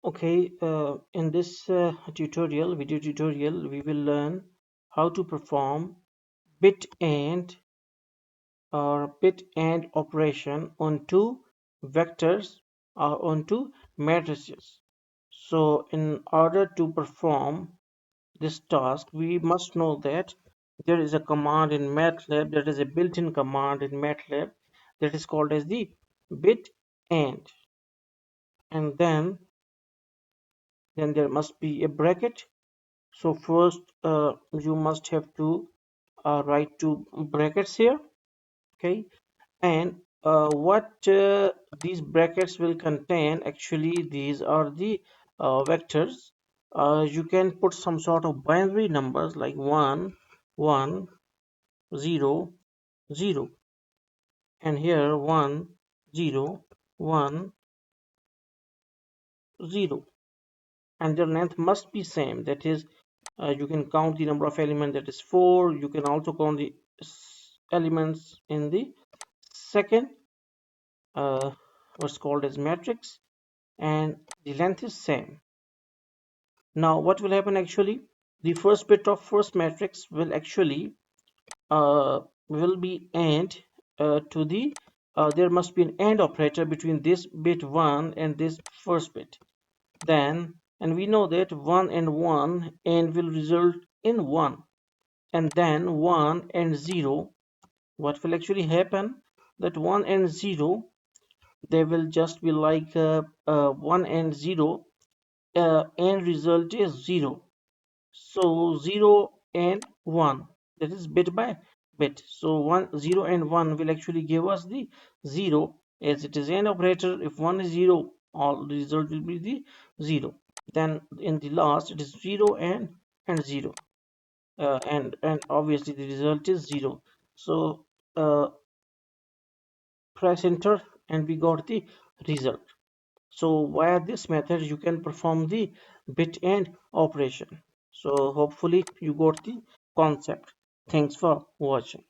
Okay, in this video tutorial, we will learn how to perform bit and bit and operation on two vectors or on two matrices. So, in order to perform this task, we must know that there is a command in Matlab, that is a built-in command in Matlab that is called as the bit and then there must be a bracket. So first you must have to write two brackets here, okay? And what these brackets will contain, actually these are the vectors. You can put some sort of binary numbers like 1 1 0 0, and here 1 0 1 0, and their length must be same. That is, you can count the number of elements, that is 4. You can also count the elements in the second what's called as matrix, and the length is same. Now what will happen, actually the first bit of first matrix will actually will be AND to the there must be an AND operator between this bit 1 and this first bit. Then, and we know that 1 and 1 AND will result in 1, and then 1 and 0, what will actually happen, that 1 and 0, they will just be like 1 and 0, and result is 0. So 0 and 1, that is bit by bit. So 0 and 1 will actually give us the 0, as it is an operator. If 1 is 0, all the result will be the 0. Then in the last it is 0 and 0, and obviously the result is 0. So press enter and we got the result. So via this method you can perform the bit and operation. So hopefully you got the concept. Thanks for watching.